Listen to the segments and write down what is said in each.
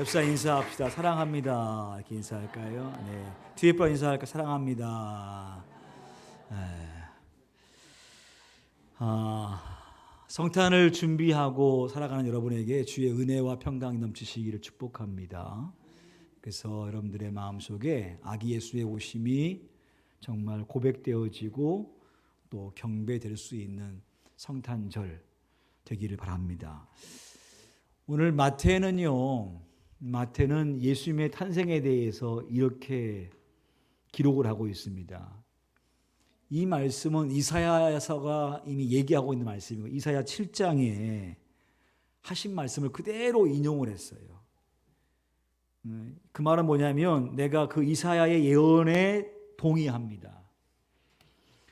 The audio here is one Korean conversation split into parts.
옆사 인사합시다. 사랑합니다. 이렇게 인사할까요? 네. 뒤에 분 인사할까? 사랑합니다. 성탄을 준비하고 살아가는 여러분에게 주의 은혜와 평강이 넘치시기를 축복합니다. 그래서 여러분들의 마음속에 아기 예수의 오심이 정말 고백되어지고 또 경배될 수 있는 성탄절 되기를 바랍니다. 오늘 마태는 예수님의 탄생에 대해서 이렇게 기록을 하고 있습니다. 이 말씀은 이사야서가 이미 얘기하고 있는 말씀이고 이사야 7장에 하신 말씀을 그대로 인용을 했어요. 그 말은 뭐냐면 내가 그 이사야의 예언에 동의합니다.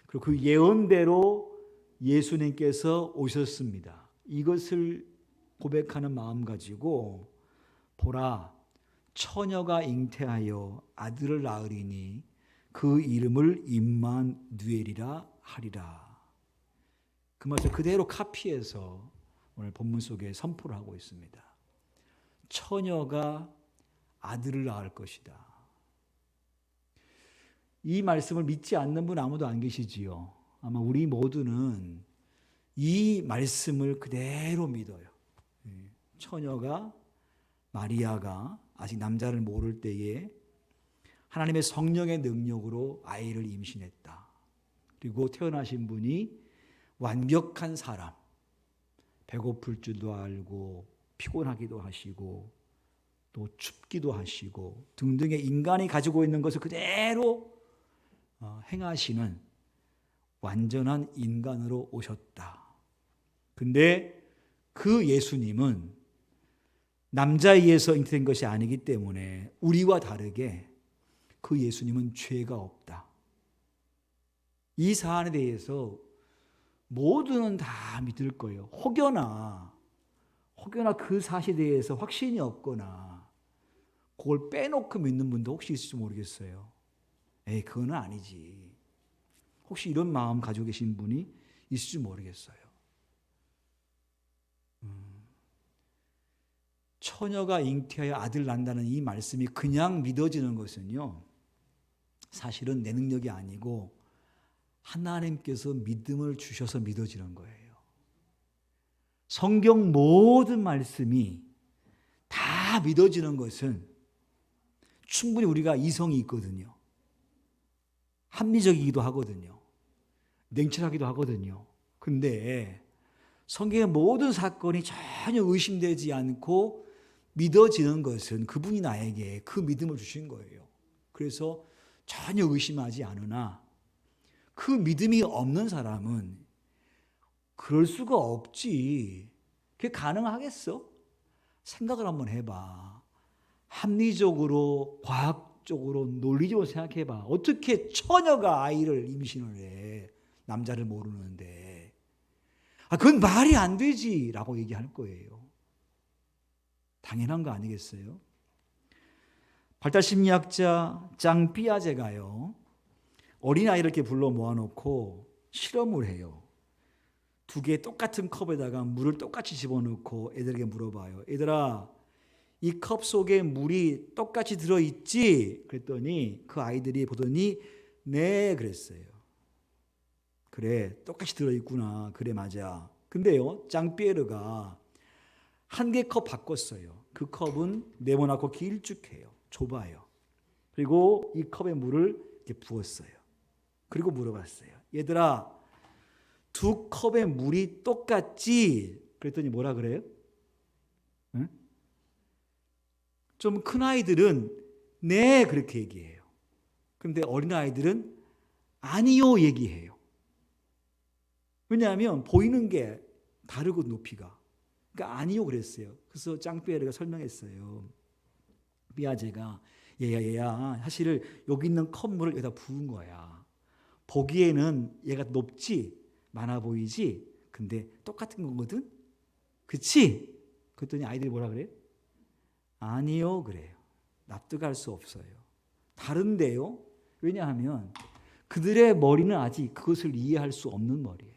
그리고 그 예언대로 예수님께서 오셨습니다. 이것을 고백하는 마음 가지고 보라 처녀가 잉태하여 아들을 낳으리니 그 이름을 임마누엘이라 하리라. 그 말씀 그대로 카피해서 오늘 본문 속에 선포를 하고 있습니다. 처녀가 아들을 낳을 것이다. 이 말씀을 믿지 않는 분 아무도 안 계시지요. 아마 우리 모두는 이 말씀을 그대로 믿어요. 처녀가 마리아가 아직 남자를 모를 때에 하나님의 성령의 능력으로 아이를 임신했다. 그리고 태어나신 분이 완벽한 사람, 배고플 줄도 알고 피곤하기도 하시고 또 춥기도 하시고 등등의 인간이 가지고 있는 것을 그대로 행하시는 완전한 인간으로 오셨다. 근데 그 예수님은 남자에 의해서 잉태된 것이 아니기 때문에 우리와 다르게 그 예수님은 죄가 없다. 이 사안에 대해서 모두는 다 믿을 거예요. 혹여나 그 사실에 대해서 확신이 없거나 그걸 빼놓고 믿는 분도 혹시 있을지 모르겠어요. 에이, 그건 아니지. 혹시 이런 마음 가지고 계신 분이 있을지 모르겠어요. 처녀가 잉태하여 아들 낳는다는 이 말씀이 그냥 믿어지는 것은요, 사실은 내 능력이 아니고 하나님께서 믿음을 주셔서 믿어지는 거예요. 성경 모든 말씀이 다 믿어지는 것은 충분히 우리가 이성이 있거든요. 합리적이기도 하거든요. 냉철하기도 하거든요. 근데 성경의 모든 사건이 전혀 의심되지 않고 믿어지는 것은 그분이 나에게 그 믿음을 주신 거예요. 그래서 전혀 의심하지 않으나 그 믿음이 없는 사람은 그럴 수가 없지. 그게 가능하겠어? 생각을 한번 해봐. 합리적으로, 과학적으로, 논리적으로 생각해봐. 어떻게 처녀가 아이를 임신을 해? 남자를 모르는데. 그건 말이 안 되지 라고 얘기할 거예요. 당연한 거 아니겠어요? 발달심리학자 장 삐아제가요, 어린아이를 이렇게 불러 모아놓고 실험을 해요. 두 개 똑같은 컵에다가 물을 똑같이 집어넣고 애들에게 물어봐요. 얘들아, 이 컵 속에 물이 똑같이 들어있지? 그랬더니 그 아이들이 보더니 네 그랬어요. 그래, 똑같이 들어있구나. 그래, 맞아. 근데요, 장 삐에르가 한 개 컵 바꿨어요. 그 컵은 네모나고 길쭉해요. 좁아요. 그리고 이 컵에 물을 이렇게 부었어요. 그리고 물어봤어요. 얘들아, 두 컵의 물이 똑같지? 그랬더니 뭐라 그래요? 응? 좀 큰 아이들은 네 그렇게 얘기해요. 그런데 어린아이들은 아니요 얘기해요. 왜냐하면 보이는 게 다르고 높이가. 그러니까 아니요 그랬어요. 그래서 짱삐에르가 설명했어요. 삐아제가 얘야 사실 여기 있는 컵물을 여기다 부은 거야. 보기에는 얘가 높지? 많아 보이지? 근데 똑같은 거거든? 그치? 그랬더니 아이들이 뭐라 그래요? 아니요 그래요. 납득할 수 없어요. 다른데요? 왜냐하면 그들의 머리는 아직 그것을 이해할 수 없는 머리예요.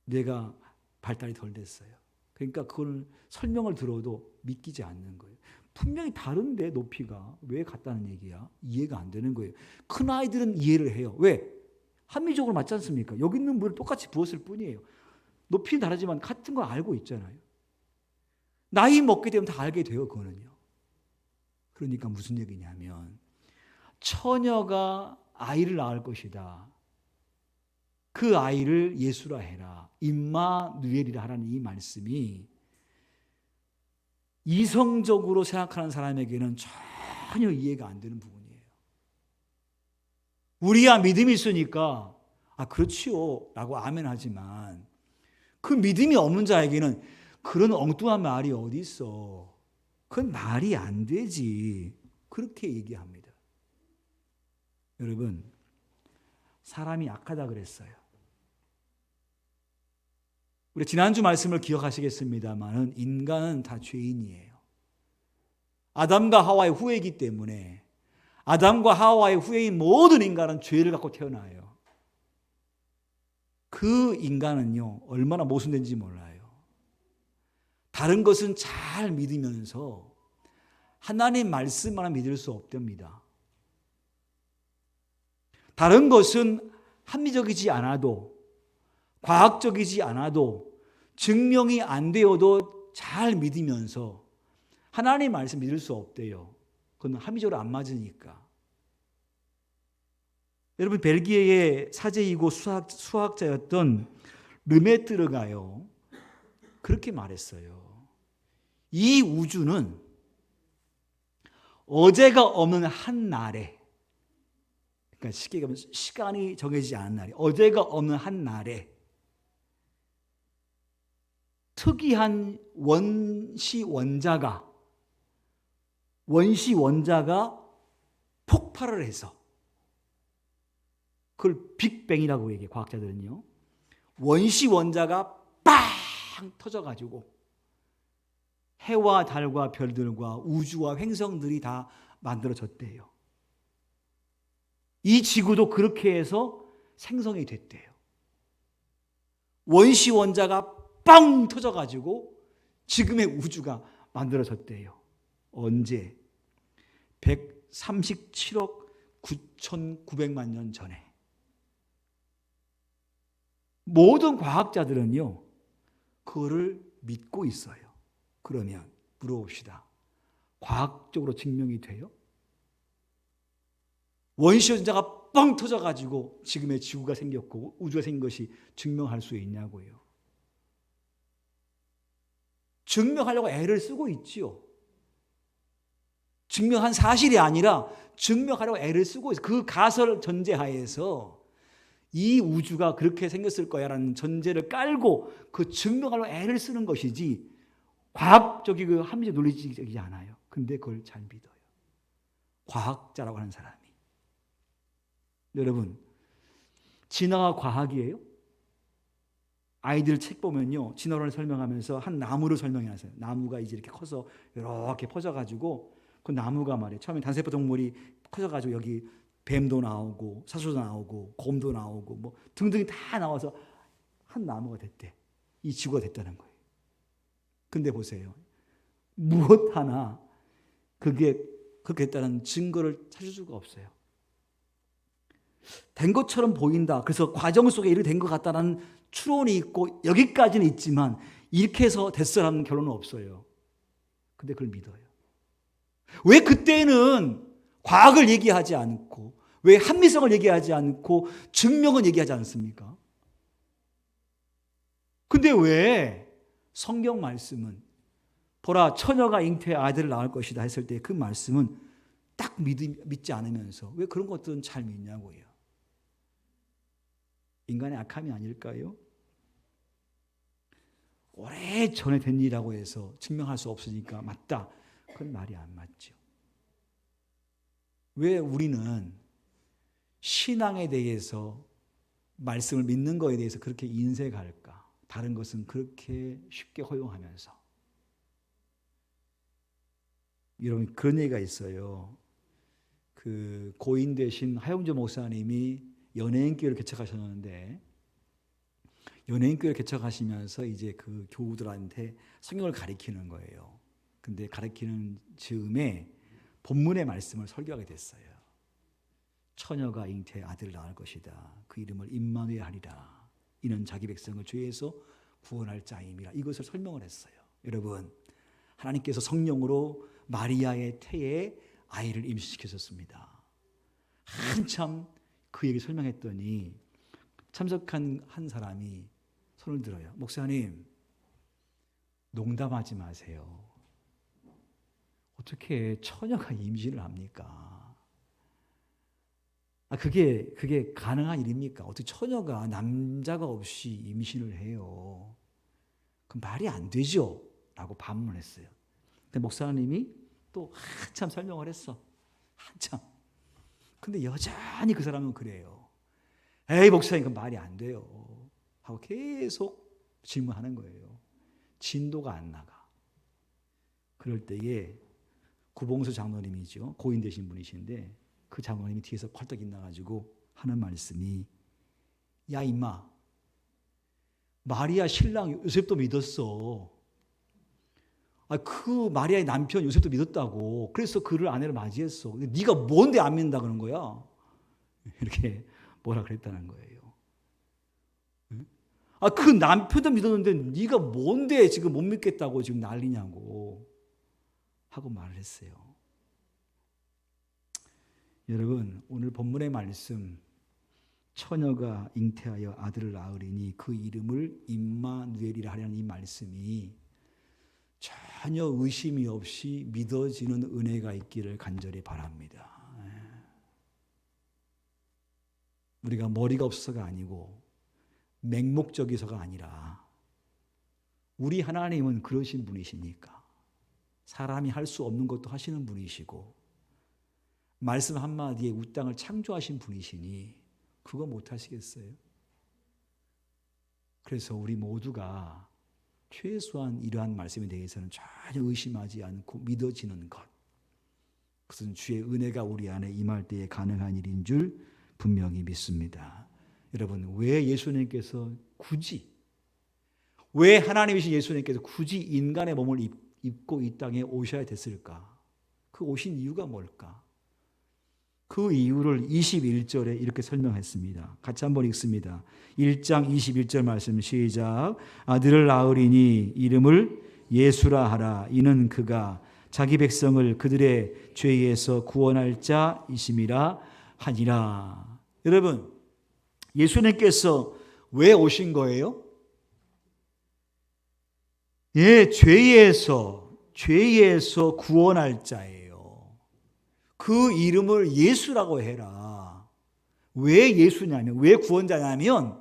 뇌가 발달이 덜 됐어요. 그러니까 그걸 설명을 들어도 믿기지 않는 거예요. 분명히 다른데 높이가 왜 같다는 얘기야? 이해가 안 되는 거예요. 큰 아이들은 이해를 해요. 왜? 합리적으로 맞지 않습니까? 여기 있는 물을 똑같이 부었을 뿐이에요. 높이는 다르지만 같은 걸 알고 있잖아요. 나이 먹게 되면 다 알게 돼요. 그거는요. 그러니까 무슨 얘기냐면 처녀가 아이를 낳을 것이다. 그 아이를 예수라 해라. 임마누엘이라 하라는 이 말씀이 이성적으로 생각하는 사람에게는 전혀 이해가 안 되는 부분이에요. 우리야 믿음이 있으니까 그렇지요 라고 아멘하지만 그 믿음이 없는 자에게는 그런 엉뚱한 말이 어디 있어. 그건 말이 안 되지. 그렇게 얘기합니다. 여러분, 사람이 악하다 그랬어요. 우리 지난주 말씀을 기억하시겠습니다만 인간은 다 죄인이에요. 아담과 하와의 후예이기 때문에 아담과 하와의 후예인 모든 인간은 죄를 갖고 태어나요. 그 인간은요 얼마나 모순된지 몰라요. 다른 것은 잘 믿으면서 하나님 말씀만 믿을 수 없답니다. 다른 것은 합리적이지 않아도 과학적이지 않아도 증명이 안 되어도 잘 믿으면서 하나님 말씀 믿을 수 없대요. 그건 합리적으로 안 맞으니까. 여러분 벨기에의 사제이고 수학자였던 르메트르가요 그렇게 말했어요. 이 우주는 어제가 없는 한 날에, 그러니까 쉽게 얘기하면 시간이 정해지지 않은 날에, 어제가 없는 한 날에 특이한 원시 원자가 폭발을 해서 그걸 빅뱅이라고 얘기해요. 과학자들은요. 원시 원자가 빵 터져가지고 해와 달과 별들과 우주와 행성들이 다 만들어졌대요. 이 지구도 그렇게 해서 생성이 됐대요. 원시 원자가 빵 터져가지고 지금의 우주가 만들어졌대요. 언제? 137억 9,900만 년 전에. 모든 과학자들은요 그거를 믿고 있어요. 그러면 물어봅시다. 과학적으로 증명이 돼요? 원시 원자가 뻥 터져가지고 지금의 지구가 생겼고 우주가 생긴 것이 증명할 수 있냐고요. 증명하려고 애를 쓰고 있지요. 증명한 사실이 아니라 증명하려고 애를 쓰고 있어요. 그 가설 전제하에서 이 우주가 그렇게 생겼을 거야라는 전제를 깔고 그 증명하려고 애를 쓰는 것이지 과학적이고 합리적 논리적이지 않아요. 근데 그걸 잘 믿어요. 과학자라고 하는 사람이. 여러분, 진화가 과학이에요? 아이들 책 보면요, 진화론을 설명하면서 한 나무를 설명해놨어요. 나무가 이제 이렇게 커서 이렇게 퍼져가지고 그 나무가 말이에요. 처음에 단세포 동물이 커져가지고 여기 뱀도 나오고 사슴도 나오고 곰도 나오고 뭐 등등이 다 나와서 한 나무가 됐대. 이 지구가 됐다는 거예요. 근데 보세요. 무엇 하나 그게 그렇게 됐다는 증거를 찾을 수가 없어요. 된 것처럼 보인다. 그래서 과정 속에 이렇게 된 것 같다는 추론이 있고 여기까지는 있지만 이렇게 해서 됐어라는 결론은 없어요. 근데 그걸 믿어요. 왜 그때는 과학을 얘기하지 않고 왜 합리성을 얘기하지 않고 증명은 얘기하지 않습니까? 근데 왜 성경 말씀은 보라 처녀가 잉태해 아들을 낳을 것이다 했을 때 그 말씀은 딱 믿지 않으면서 왜 그런 것들은 잘 믿냐고요. 인간의 악함이 아닐까요? 오래전에 된 일이라고 해서 증명할 수 없으니까 맞다. 그건 말이 안 맞죠. 왜 우리는 신앙에 대해서 말씀을 믿는 거에 대해서 그렇게 인색할까? 다른 것은 그렇게 쉽게 허용하면서. 여러분 그런 얘기가 있어요. 그 고인 되신 하용조 목사님이 연예인교회를 개척하셨는데 연예인교회를 개척하시면서 이제 그 교우들한테 성경을 가리키는 거예요. 근데 가르치는 즈음에 본문의 말씀을 설교하게 됐어요. 처녀가 잉태의 아들을 낳을 것이다. 그 이름을 임마누엘 하리라. 이는 자기 백성을 죄에서 구원할 자임이라. 이것을 설명을 했어요. 여러분, 하나님께서 성령으로 마리아의 태에 아이를 임신시키셨습니다. 한참 그 얘기 설명했더니 참석한 한 사람이 손을 들어요. 목사님, 농담하지 마세요. 어떻게 처녀가 임신을 합니까? 그게 가능한 일입니까? 어떻게 처녀가 남자가 없이 임신을 해요? 그 말이 안 되죠? 라고 반문했어요. 근데 목사님이 또 한참 설명을 했어. 한참. 근데 여전히 그 사람은 그래요. 에이, 목사님, 그 말이 안 돼요. 하고 계속 질문하는 거예요. 진도가 안 나가. 그럴 때에 구봉수 장로님이죠. 고인 되신 분이신데 그 장로님이 뒤에서 펄떡 일어나가지고 하는 말씀이, 야 임마, 마리아 신랑 요셉도 믿었어. 그 마리아의 남편 요셉도 믿었다고. 그래서 그를 아내를 맞이했어. 근데 네가 뭔데 안 믿는다 그런 거야? 이렇게 뭐라 그랬다는 거예요. 그 남편도 믿었는데 네가 뭔데 지금 못 믿겠다고 지금 난리냐고 하고 말을 했어요. 여러분, 오늘 본문의 말씀, 처녀가 잉태하여 아들을 낳으리니 그 이름을 임마누엘이라 하려는 이 말씀이 전혀 의심이 없이 믿어지는 은혜가 있기를 간절히 바랍니다. 우리가 머리가 없어서가 아니고 맹목적이서가 아니라 우리 하나님은 그러신 분이시니까 사람이 할 수 없는 것도 하시는 분이시고 말씀 한마디에 우땅을 창조하신 분이시니 그거 못하시겠어요? 그래서 우리 모두가 최소한 이러한 말씀에 대해서는 전혀 의심하지 않고 믿어지는 것, 그것은 주의 은혜가 우리 안에 임할 때에 가능한 일인 줄 분명히 믿습니다. 여러분, 왜 예수님께서 왜 하나님이신 예수님께서 굳이 인간의 몸을 입고 이 땅에 오셔야 됐을까? 그 오신 이유가 뭘까? 그 이유를 21절에 이렇게 설명했습니다. 같이 한번 읽습니다. 1장 21절 말씀 시작. 아들을 낳으리니 이름을 예수라 하라. 이는 그가 자기 백성을 그들의 죄에서 구원할 자이심이라 하니라. 여러분, 예수님께서 왜 오신 거예요? 죄에서 구원할 자예요. 그 이름을 예수라고 해라. 왜 예수냐면, 왜 구원자냐면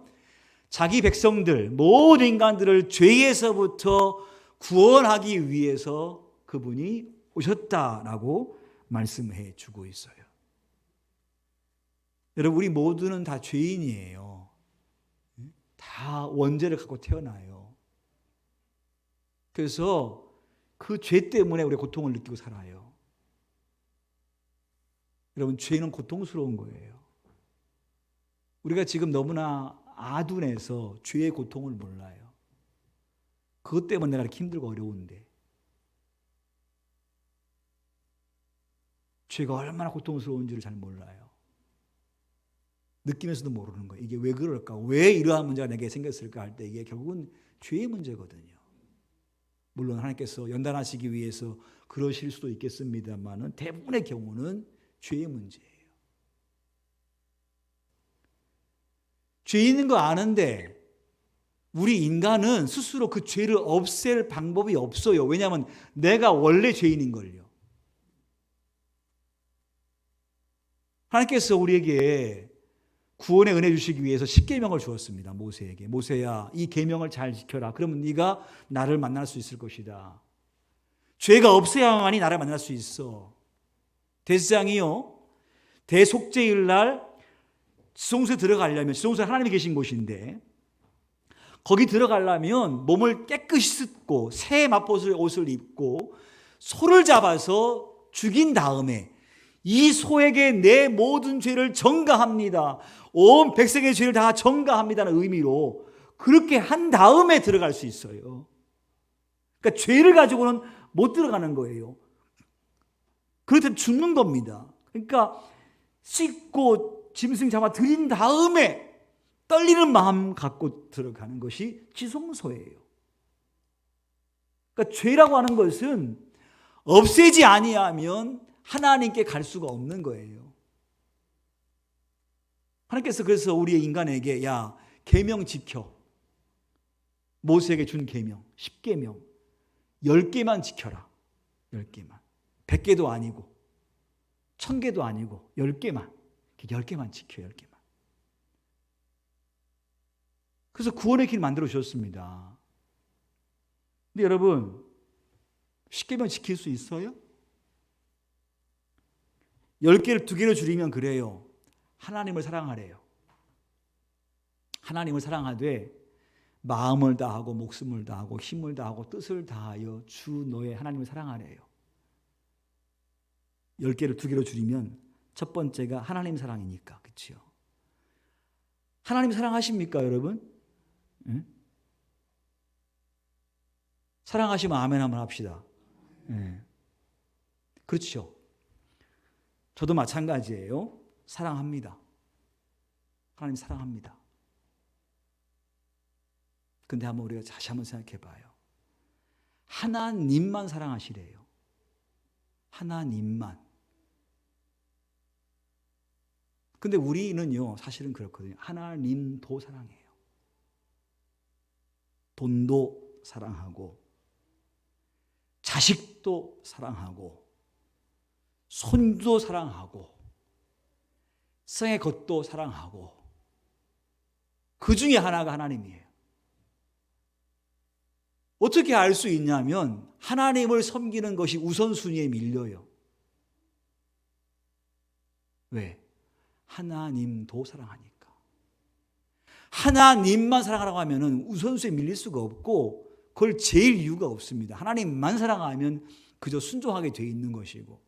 자기 백성들, 모든 인간들을 죄에서부터 구원하기 위해서 그분이 오셨다라고 말씀해 주고 있어요. 여러분, 우리 모두는 다 죄인이에요. 다 원죄를 갖고 태어나요. 그래서 그 죄 때문에 우리가 고통을 느끼고 살아요. 여러분, 죄는 고통스러운 거예요. 우리가 지금 너무나 아둔해서 죄의 고통을 몰라요. 그것 때문에 내가 이렇게 힘들고 어려운데, 죄가 얼마나 고통스러운지를 잘 몰라요. 느끼면서도 모르는 거예요. 이게 왜 그럴까? 왜 이러한 문제가 내게 생겼을까 할 때 이게 결국은 죄의 문제거든요. 물론 하나님께서 연단하시기 위해서 그러실 수도 있겠습니다만 대부분의 경우는 죄의 문제예요. 죄 있는 거 아는데 우리 인간은 스스로 그 죄를 없앨 방법이 없어요. 왜냐하면 내가 원래 죄인인걸요. 하나님께서 우리에게 구원의 은혜 주시기 위해서 10계명을 주었습니다. 모세에게. 모세야, 이 계명을 잘 지켜라. 그러면 네가 나를 만날 수 있을 것이다. 죄가 없어야만이 나를 만날 수 있어. 대제사장이요, 대속죄일 날 지성소에 들어가려면, 지성소에 하나님이 계신 곳인데 거기 들어가려면 몸을 깨끗이 씻고 새 마포수의 옷을 입고 소를 잡아서 죽인 다음에 이 소에게 내 모든 죄를 전가합니다. 온 백성의 죄를 다 전가합니다는 의미로 그렇게 한 다음에 들어갈 수 있어요. 그러니까 죄를 가지고는 못 들어가는 거예요. 그렇다면 죽는 겁니다. 그러니까 씻고 짐승 잡아 들인 다음에 떨리는 마음 갖고 들어가는 것이 지성소예요. 그러니까 죄라고 하는 것은 없애지 아니하면 하나님께 갈 수가 없는 거예요. 하나님께서 그래서 우리의 인간에게 야, 계명 지켜. 모세에게 준 계명 10계명 10개만 지켜라. 10개만. 100개도 아니고 1000개도 아니고 10개만. 10개만 지켜. 10개만. 그래서 구원의 길 만들어 주셨습니다. 근데 여러분 10개만 지킬 수 있어요? 10개를 2개로 줄이면 그래요. 하나님을 사랑하래요. 하나님을 사랑하되 마음을 다하고 목숨을 다하고 힘을 다하고 뜻을 다하여 주 너의 하나님을 사랑하래요. 10개를 2개로 줄이면 첫 번째가 하나님 사랑이니까. 그렇죠? 하나님 사랑하십니까 여러분? 응? 사랑하시면 아멘 한번 합시다. 네. 그렇죠. 저도 마찬가지예요. 사랑합니다. 하나님 사랑합니다. 근데 한번 우리가 다시 한번 생각해 봐요. 하나님만 사랑하시래요. 하나님만. 근데 우리는요, 사실은 그렇거든요. 하나님도 사랑해요. 돈도 사랑하고, 자식도 사랑하고, 손도 사랑하고, 성의 것도 사랑하고, 그 중에 하나가 하나님이에요. 어떻게 알 수 있냐면 하나님을 섬기는 것이 우선순위에 밀려요. 왜? 하나님도 사랑하니까. 하나님만 사랑하라고 하면 우선순위에 밀릴 수가 없고 그걸 제일 이유가 없습니다. 하나님만 사랑하면 그저 순종하게 돼 있는 것이고.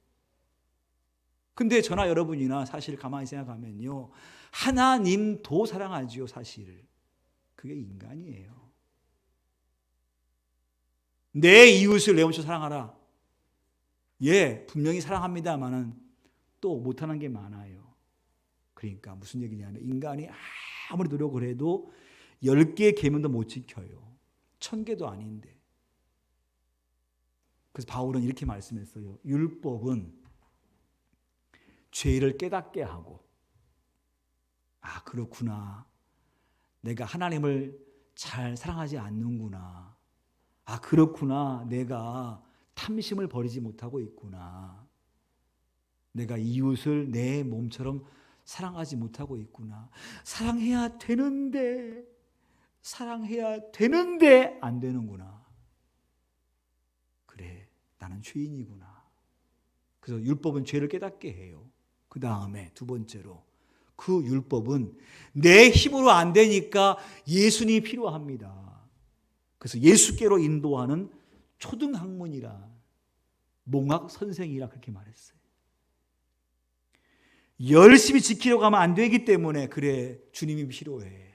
근데 저나 여러분이나 사실 가만히 생각하면요, 하나님도 사랑하지요. 사실 그게 인간이에요. 내 이웃을 내 몸처럼 사랑하라. 예, 분명히 사랑합니다만은 또 못하는 게 많아요. 그러니까 무슨 얘기냐면 인간이 아무리 노력을 해도 10개의 계명도 못 지켜요. 1000개도 아닌데. 그래서 바울은 이렇게 말씀했어요. 율법은 죄를 깨닫게 하고, 아, 그렇구나. 내가 하나님을 잘 사랑하지 않는구나. 아, 그렇구나. 내가 탐심을 버리지 못하고 있구나. 내가 이웃을 내 몸처럼 사랑하지 못하고 있구나. 사랑해야 되는데 안 되는구나. 그래, 나는 죄인이구나. 그래서 율법은 죄를 깨닫게 해요. 그 다음에 두 번째로 그 율법은 내 힘으로 안 되니까 예수님이 필요합니다. 그래서 예수께로 인도하는 초등학문이라, 몽학 선생이라 그렇게 말했어요. 열심히 지키려고 하면 안 되기 때문에 그래, 주님이 필요해.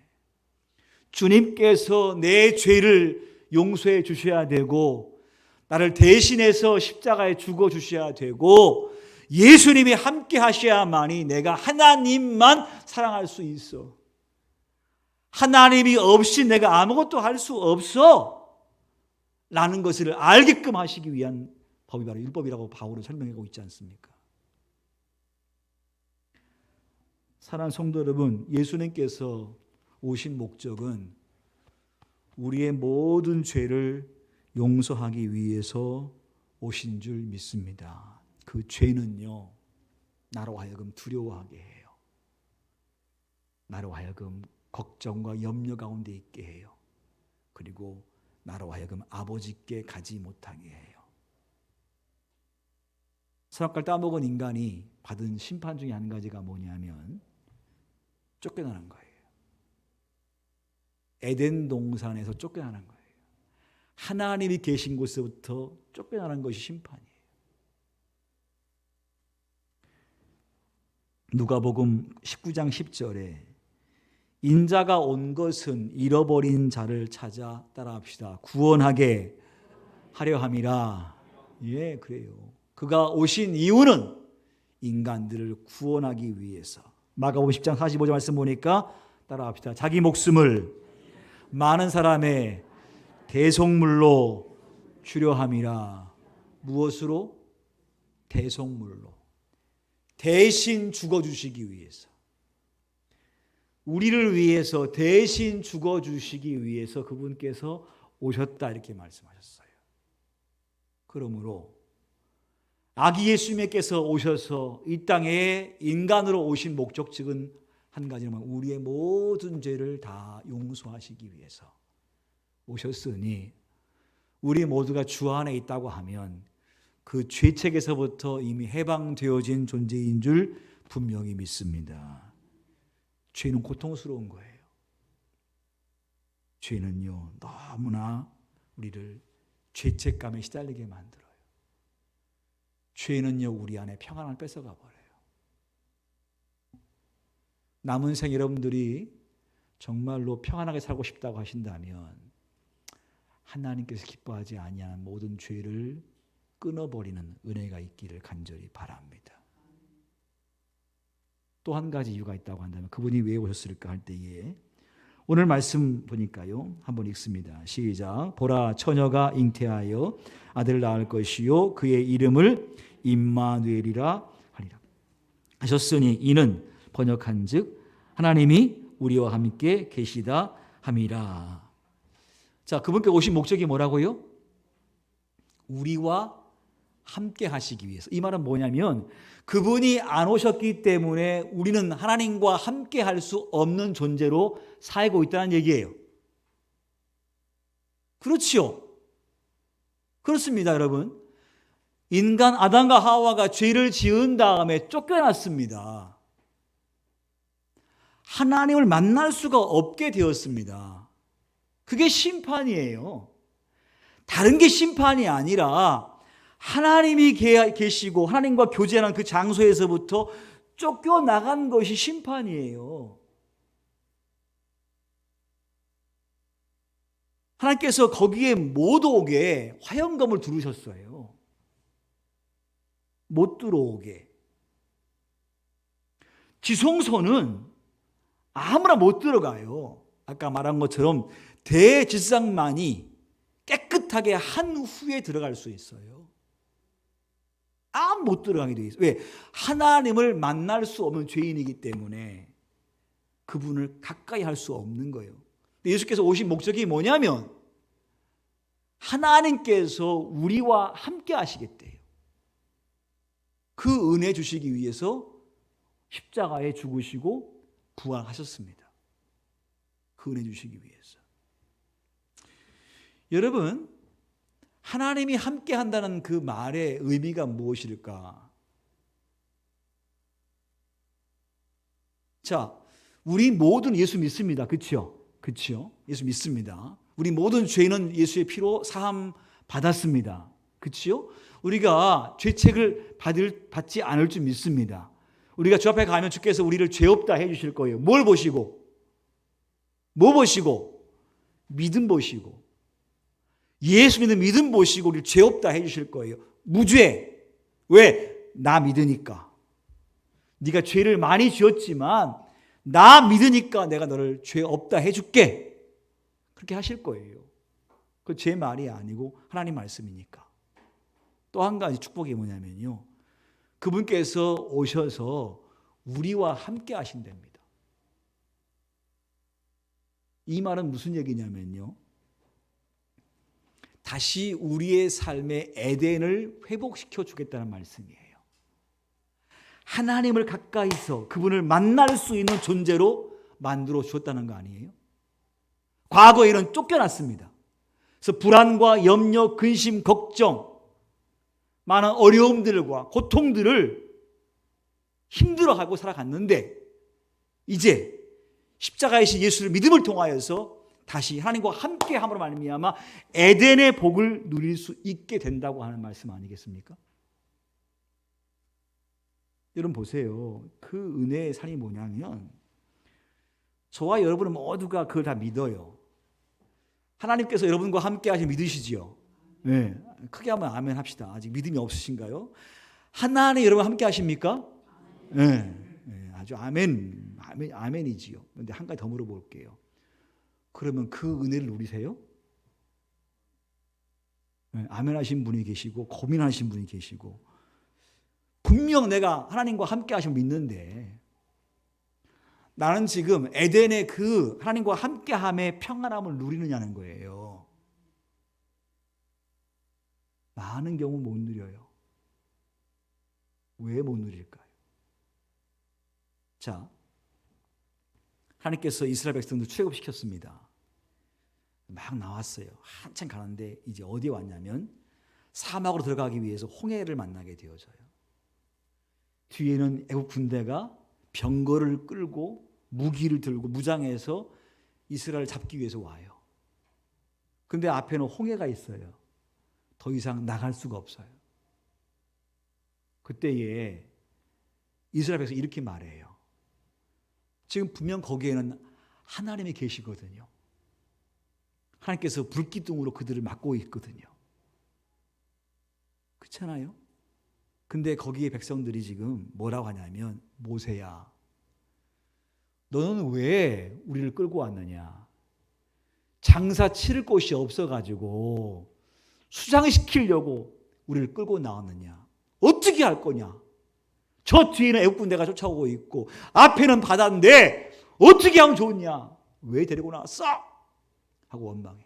주님께서 내 죄를 용서해 주셔야 되고 나를 대신해서 십자가에 죽어 주셔야 되고 예수님이 함께 하셔야만이 내가 하나님만 사랑할 수 있어. 하나님이 없이 내가 아무것도 할 수 없어 라는 것을 알게끔 하시기 위한 법이 바로 율법이라고 바울은 설명하고 있지 않습니까? 사랑하는 성도 여러분, 예수님께서 오신 목적은 우리의 모든 죄를 용서하기 위해서 오신 줄 믿습니다. 그 죄는요, 나로 하여금 두려워하게 해요. 나로 하여금 걱정과 염려 가운데 있게 해요. 그리고 나로 하여금 아버지께 가지 못하게 해요. 선악과를 따먹은 인간이 받은 심판 중에 한 가지가 뭐냐면 쫓겨나는 거예요. 에덴 동산에서 쫓겨나는 거예요. 하나님이 계신 곳에서부터 쫓겨나는 것이 심판이에요. 누가복음 19장 10절에 인자가 온 것은 잃어버린 자를 찾아 따라합시다. 구원하게 하려 함이라. 예, 그래요. 그가 오신 이유는 인간들을 구원하기 위해서. 마가복음 10장 45절 말씀 보니까 따라합시다. 자기 목숨을 많은 사람의 대속물로 주려 함이라. 무엇으로? 대속물로. 대신 죽어주시기 위해서. 우리를 위해서 대신 죽어주시기 위해서 그분께서 오셨다 이렇게 말씀하셨어요. 그러므로 아기 예수님께서 오셔서 이 땅에 인간으로 오신 목적직은 한 가지는 우리의 모든 죄를 다 용서하시기 위해서 오셨으니 우리 모두가 주 안에 있다고 하면 그 죄책에서부터 이미 해방되어진 존재인 줄 분명히 믿습니다. 죄는 고통스러운 거예요. 죄는요, 너무나 우리를 죄책감에 시달리게 만들어요. 죄는요, 우리 안에 평안을 뺏어가 버려요. 남은 생 여러분들이 정말로 평안하게 살고 싶다고 하신다면 하나님께서 기뻐하지 아니하는 모든 죄를 끊어버리는 은혜가 있기를 간절히 바랍니다. 또 한 가지 이유가 있다고 한다면 그분이 왜 오셨을까 할 때에 오늘 말씀 보니까요. 한번 읽습니다. 시작. 보라, 처녀가 잉태하여 아들을 낳을 것이요 그의 이름을 임마누엘이라 하리라 하셨으니 이는 번역한즉 하나님이 우리와 함께 계시다 함이라. 자, 그분께 오신 목적이 뭐라고요? 우리와 함께 하시기 위해서. 이 말은 뭐냐면 그분이 안 오셨기 때문에 우리는 하나님과 함께 할 수 없는 존재로 살고 있다는 얘기예요. 그렇지요? 그렇습니다, 여러분. 인간 아담과 하와가 죄를 지은 다음에 쫓겨났습니다. 하나님을 만날 수가 없게 되었습니다. 그게 심판이에요. 다른 게 심판이 아니라 하나님이 계시고 하나님과 교제하는 그 장소에서부터 쫓겨나간 것이 심판이에요. 하나님께서 거기에 못 오게 화영검을 두르셨어요. 못 들어오게. 지성소는 아무나 못 들어가요. 아까 말한 것처럼 대제사장만이 깨끗하게 한 후에 들어갈 수 있어요. 아무 못 들어가게 돼 있어요. 왜? 하나님을 만날 수 없는 죄인이기 때문에 그분을 가까이 할 수 없는 거예요. 예수께서 오신 목적이 뭐냐면 하나님께서 우리와 함께 하시겠대요. 그 은혜 주시기 위해서 십자가에 죽으시고 부활하셨습니다. 그 은혜 주시기 위해서. 여러분, 하나님이 함께 한다는 그 말의 의미가 무엇일까? 자, 우리 모든 예수 믿습니다. 그렇죠? 그렇죠? 예수 믿습니다. 우리 모든 죄는 예수의 피로 사함 받았습니다. 그렇죠? 우리가 죄책을 받지 않을 줄 믿습니다. 우리가 주 앞에 가면 주께서 우리를 죄 없다 해 주실 거예요. 뭘 보시고? 뭐 보시고? 믿음 보시고. 예수 믿는 믿음 보시고 우리를 죄 없다 해 주실 거예요. 무죄. 왜? 나 믿으니까. 네가 죄를 많이 지었지만 나 믿으니까 내가 너를 죄 없다 해줄게. 그렇게 하실 거예요. 그 제 말이 아니고 하나님 말씀이니까. 또 한 가지 축복이 뭐냐면요. 그분께서 오셔서 우리와 함께 하신답니다. 이 말은 무슨 얘기냐면요. 다시 우리의 삶의 에덴을 회복시켜 주겠다는 말씀이에요. 하나님을 가까이서 그분을 만날 수 있는 존재로 만들어 주었다는 거 아니에요? 과거에는 쫓겨났습니다. 그래서 불안과 염려, 근심, 걱정, 많은 어려움들과 고통들을 힘들어하고 살아갔는데 이제 십자가이신 예수를 믿음을 통하여서 다시 하나님과 함께함으로 말미암아 에덴의 복을 누릴 수 있게 된다고 하는 말씀 아니겠습니까? 여러분 보세요. 그 은혜의 산이 뭐냐면 저와 여러분은 모두가 그걸 다 믿어요. 하나님께서 여러분과 함께 하시 믿으시지요. 네, 크게 한번 아멘 합시다. 아직 믿음이 없으신가요? 하나님 여러분 함께 하십니까? 네, 네, 아주 아멘이지요. 근데 한 가지 더 물어볼게요. 그러면 그 은혜를 누리세요? 네, 아멘 하신 분이 계시고 고민하신 분이 계시고 분명 내가 하나님과 함께 하시면 믿는데 나는 지금 에덴의 그 하나님과 함께함의 평안함을 누리느냐는 거예요. 많은 경우 못 누려요. 왜 못 누릴까요? 자, 하나님께서 이스라엘 백성들 출애굽시켰습니다. 막 나왔어요. 한참 가는데 이제 어디에 왔냐면 사막으로 들어가기 위해서 홍해를 만나게 되어져요. 뒤에는 애국 군대가 병거를 끌고 무기를 들고 무장해서 이스라엘을 잡기 위해서 와요. 근데 앞에는 홍해가 있어요. 더 이상 나갈 수가 없어요. 그때에 이스라엘 백성이 이렇게 말해요. 지금 분명 거기에는 하나님이 계시거든요. 하나님께서 불기둥으로 그들을 막고 있거든요. 그렇잖아요? 근데 거기에 백성들이 지금 뭐라고 하냐면 모세야, 너는 왜 우리를 끌고 왔느냐? 장사 치를 곳이 없어가지고 수장시키려고 우리를 끌고 나왔느냐? 어떻게 할 거냐? 저 뒤에는 애국 군대가 쫓아오고 있고 앞에는 바다인데 어떻게 하면 좋냐? 왜 데리고 나왔어? 하고 원망해요.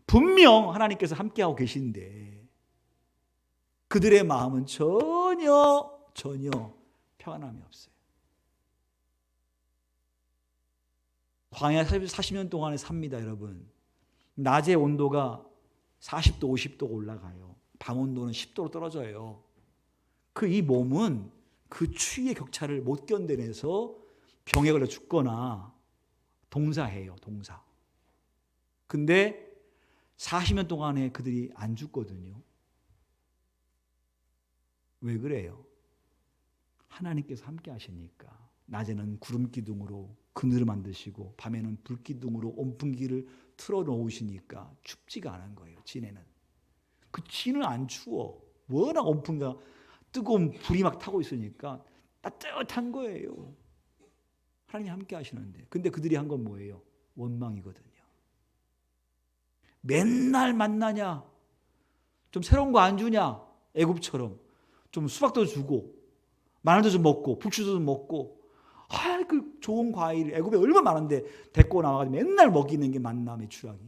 분명 하나님께서 함께하고 계신데 그들의 마음은 전혀 평안함이 없어요. 광야 40년 동안에 삽니다, 여러분. 낮의 온도가 40도, 50도가 올라가요. 밤 온도는 10도로 떨어져요. 이 몸은 그 추위의 격차를 못 견뎌내서 병에 걸려 죽거나 동사해요, 동사. 근데 40년 동안에 그들이 안 죽거든요. 왜 그래요? 하나님께서 함께 하시니까. 낮에는 구름 기둥으로 그늘을 만드시고 밤에는 불 기둥으로 온풍기를 틀어 놓으시니까 춥지가 않은 거예요. 진에는. 그 진은 안 추워. 워낙 온풍기가 뜨거운 불이 막 타고 있으니까 따뜻한 거예요. 하나님 함께 하시는데. 근데 그들이 한 건 뭐예요? 원망이거든요. 맨날 만나냐? 좀 새로운 거 안 주냐? 애굽처럼. 좀 수박도 주고 마늘도 좀 먹고 부추도 좀 먹고 그 좋은 과일 애굽에 얼마나 많은데 데리고 나와가지고 맨날 먹이는 게 만남의 추락이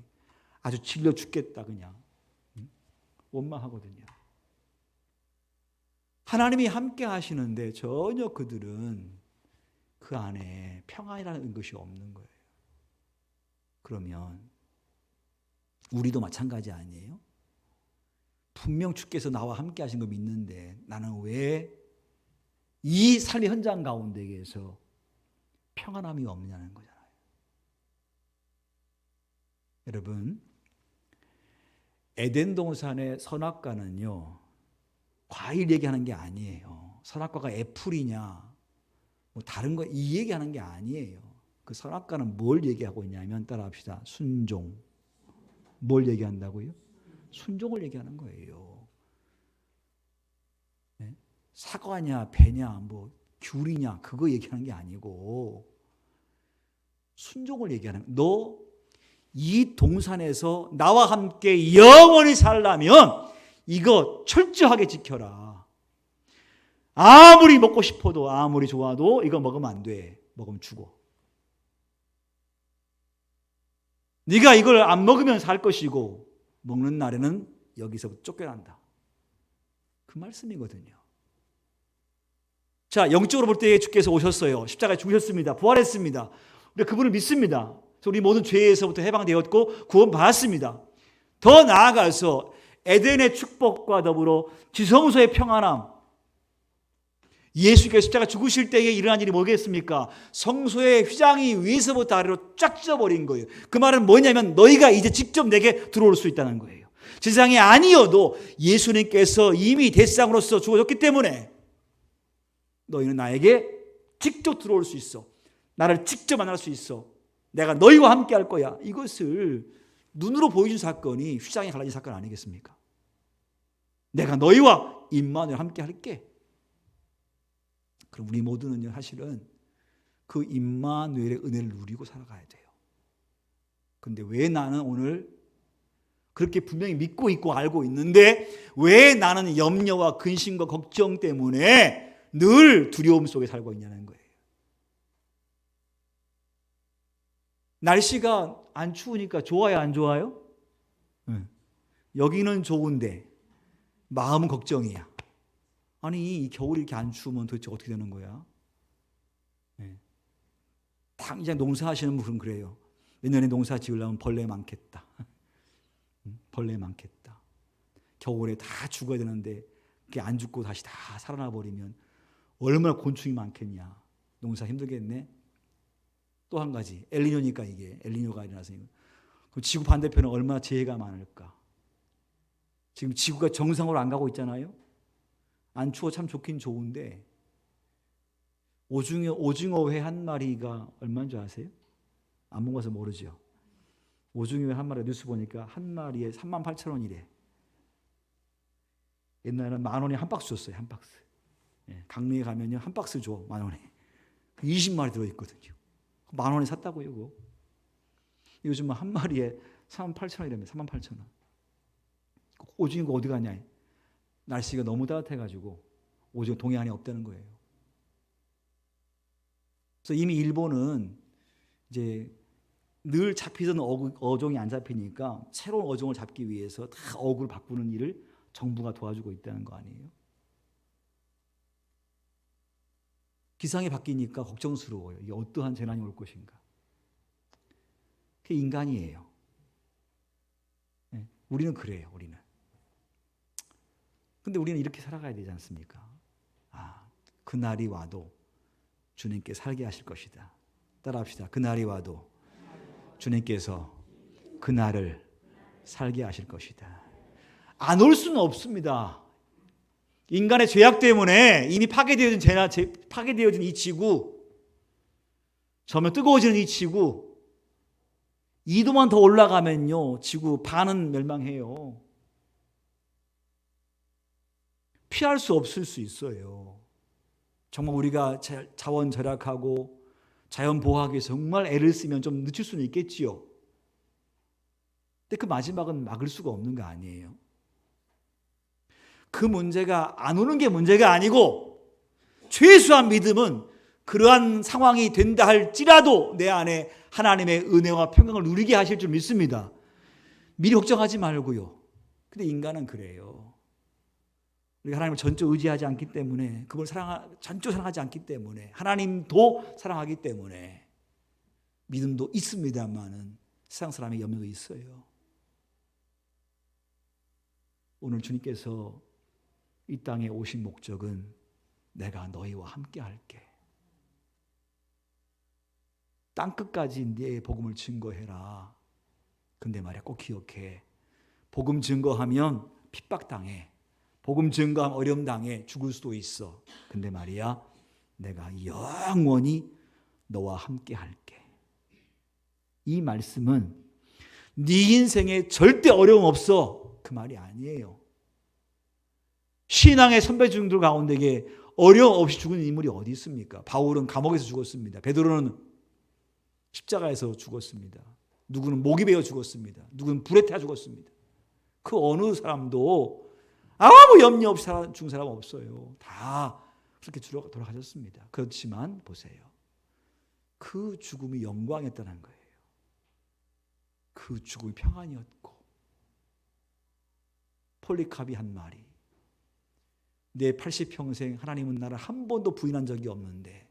아주 질려 죽겠다 그냥 원망하거든요. 하나님이 함께 하시는데 전혀 그들은 그 안에 평안이라는 것이 없는 거예요. 그러면 우리도 마찬가지 아니에요? 분명 주께서 나와 함께 하신 거 믿는데 나는 왜 이 삶의 현장 가운데에서 평안함이 없느냐는 거잖아요. 여러분, 에덴 동산의 선악과는요, 과일 얘기하는 게 아니에요. 선악과가 애플이냐, 뭐 다른 거 이 얘기하는 게 아니에요. 그 선악과는 뭘 얘기하고 있냐면 따라합시다. 순종. 뭘 얘기한다고요? 순종을 얘기하는 거예요. 네? 사과냐, 배냐, 뭐 귤이냐 그거 얘기하는 게 아니고 순종을 얘기하는 거예요. 너 이 동산에서 나와 함께 영원히 살려면 이거 철저하게 지켜라. 아무리 먹고 싶어도 아무리 좋아도 이거 먹으면 안 돼. 먹으면 죽어. 네가 이걸 안 먹으면 살 것이고 먹는 날에는 여기서 쫓겨난다. 그 말씀이거든요. 자, 영적으로 볼 때 주께서 오셨어요. 십자가에 죽으셨습니다. 부활했습니다. 우리 그분을 믿습니다. 그래서 우리 모든 죄에서부터 해방되었고 구원받았습니다. 더 나아가서 에덴의 축복과 더불어 지성소의 평안함, 예수께서 십자가 죽으실 때에 일어난 일이 뭐겠습니까? 성소의 휘장이 위에서부터 아래로 쫙 찢어버린 거예요. 그 말은 뭐냐면 너희가 이제 직접 내게 들어올 수 있다는 거예요. 세상이 아니어도 예수님께서 이미 대상으로서 죽어졌기 때문에 너희는 나에게 직접 들어올 수 있어. 나를 직접 만날 수 있어. 내가 너희와 함께 할 거야. 이것을 눈으로 보여준 사건이 휘장이 갈라진 사건 아니겠습니까? 내가 너희와 임마누엘 함께 할게. 그럼 우리 모두는요, 사실은 그 임마누엘의 은혜를 누리고 살아가야 돼요. 근데 왜 나는 오늘 그렇게 분명히 믿고 있고 알고 있는데 왜 나는 염려와 근심과 걱정 때문에 늘 두려움 속에 살고 있냐는 거예요. 날씨가 안 추우니까 좋아요, 안 좋아요? 여기는 좋은데 마음은 걱정이야. 아니, 이 겨울이 이렇게 안 추우면 도대체 어떻게 되는 거야? 당장 농사하시는 분은 그래요. 내년에 농사 지으려면 벌레 많겠다. 벌레 많겠다. 겨울에 다 죽어야 되는데 그게 안 죽고 다시 다 살아나 버리면 얼마나 곤충이 많겠냐. 농사 힘들겠네. 또 한 가지, 엘니뇨니까 이게 엘니뇨가 일어나서 그럼 지구 반대편은 얼마나 재해가 많을까. 지금 지구가 정상으로 안 가고 있잖아요. 안 추워 참 좋긴 좋은데 오징어회 한 마리가 얼마인 줄 아세요? 안 먹어서 모르죠. 오징어회 한 마리 뉴스 보니까 한 마리에 38,000원이래. 옛날에는 10,000원에 한 박스 줬어요. 한 박스. 강릉에 가면요 한 박스 줘. 10,000원에. 20마리 들어있거든요. 10,000원에 샀다고요. 그거. 요즘은 한 마리에 38,000원이라며. 38,000원. 오징어가 어디 가냐. 날씨가 너무 따뜻해가지고 오징어 동해 안에 없다는 거예요. 그래서 이미 일본은 이제 늘 잡히던 어종이 안 잡히니까 새로운 어종을 잡기 위해서 다 어구를 바꾸는 일을 정부가 도와주고 있다는 거 아니에요? 기상이 바뀌니까 걱정스러워요. 이게 어떠한 재난이 올 것인가. 그게 인간이에요. 우리는 그래요. 우리는. 근데 우리는 이렇게 살아가야 되지 않습니까? 그날이 와도 주님께 살게 하실 것이다. 따라합시다. 그날이 와도 주님께서 그날을 살게 하실 것이다. 안 올 수는 없습니다. 인간의 죄악 때문에 이미 파괴되어진 이 지구, 점점 뜨거워지는 이 지구, 2도만 더 올라가면요 지구 반은 멸망해요. 피할 수 없을 수 있어요. 정말 우리가 자원 절약하고 자연 보호하기 위해서 정말 애를 쓰면 좀 늦출 수는 있겠지요. 근데 그 마지막은 막을 수가 없는 거 아니에요. 그 문제가 안 오는 게 문제가 아니고 최소한 믿음은 그러한 상황이 된다 할지라도 내 안에 하나님의 은혜와 평강을 누리게 하실 줄 믿습니다. 미리 걱정하지 말고요. 근데 인간은 그래요. 우리가 하나님을 전적으로 의지하지 않기 때문에, 그걸 전적으로 사랑하지 않기 때문에, 하나님도 사랑하기 때문에 믿음도 있습니다만은 세상 사람의 염려도 있어요. 오늘 주님께서 이 땅에 오신 목적은 내가 너희와 함께 할게. 땅끝까지 네 복음을 증거해라. 근데 말이야, 꼭 기억해. 복음 증거하면 핍박당해. 복음 증거하면 어려움 당해. 죽을 수도 있어. 근데 말이야, 내가 영원히 너와 함께 할게. 이 말씀은 네 인생에 절대 어려움 없어, 그 말이 아니에요. 신앙의 선배 중들 가운데 어려움 없이 죽은 인물이 어디 있습니까? 바울은 감옥에서 죽었습니다. 베드로는 십자가에서 죽었습니다. 누구는 목이 베어 죽었습니다. 누구는 불에 타 죽었습니다. 그 어느 사람도 아무 염려 없이 죽은 사람 없어요. 다 그렇게 돌아가셨습니다. 그렇지만 보세요. 그 죽음이 영광이었다는 거예요. 그 죽음이 평안이었고, 폴리카비 한 말이, 내 80평생 하나님은 나를 한 번도 부인한 적이 없는데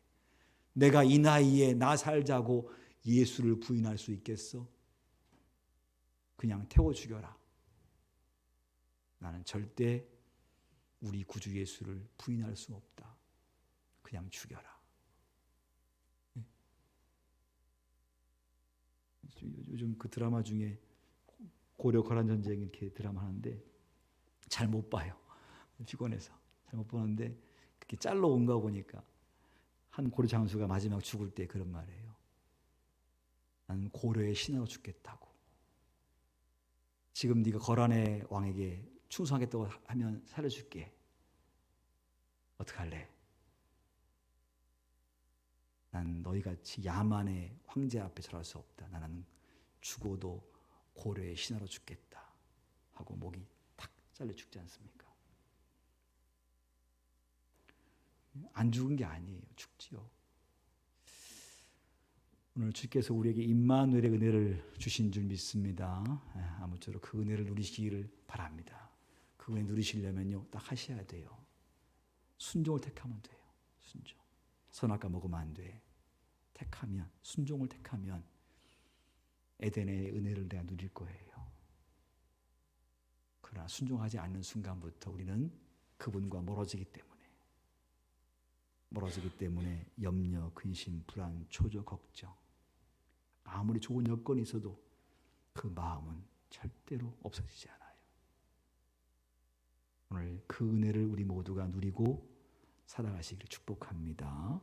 내가 이 나이에 나 살자고 예수를 부인할 수 있겠어? 그냥 태워 죽여라. 나는 절대 우리 구주 예수를 부인할 수 없다. 그냥 죽여라. 요즘 그 드라마 중에 고려 거란 전쟁 이렇게 드라마 하는데 잘 못 봐요. 피곤해서 잘 못 보는데 그렇게 짤로 온 거 보니까 한 고려 장수가 마지막 죽을 때 그런 말이에요. 나는 고려의 신하로 죽겠다고. 지금 네가 거란의 왕에게 충성하겠다고 하면 살려줄게. 어떡할래? 난 너희같이 야만의 황제 앞에 절할 수 없다. 나는 죽어도 고려의 신하로 죽겠다 하고 목이 탁 잘려 죽지 않습니까? 안 죽은 게 아니에요. 죽지요. 오늘 주께서 우리에게 임마누엘의 은혜를 주신 줄 믿습니다. 아무쪼록 그 은혜를 누리시기를 바랍니다. 그 은혜 누리시려면요, 딱 하셔야 돼요. 순종을 택하면 돼요. 순종. 선악과 먹으면 안 돼. 택하면, 순종을 택하면 에덴의 은혜를 내가 누릴 거예요. 그러나 순종하지 않는 순간부터 우리는 그분과 멀어지기 때문에 염려, 근심, 불안, 초조, 걱정, 아무리 좋은 여건이 있어도 그 마음은 절대로 없어지지 않아요. 오늘 그 은혜를 우리 모두가 누리고 살아가시기를 축복합니다.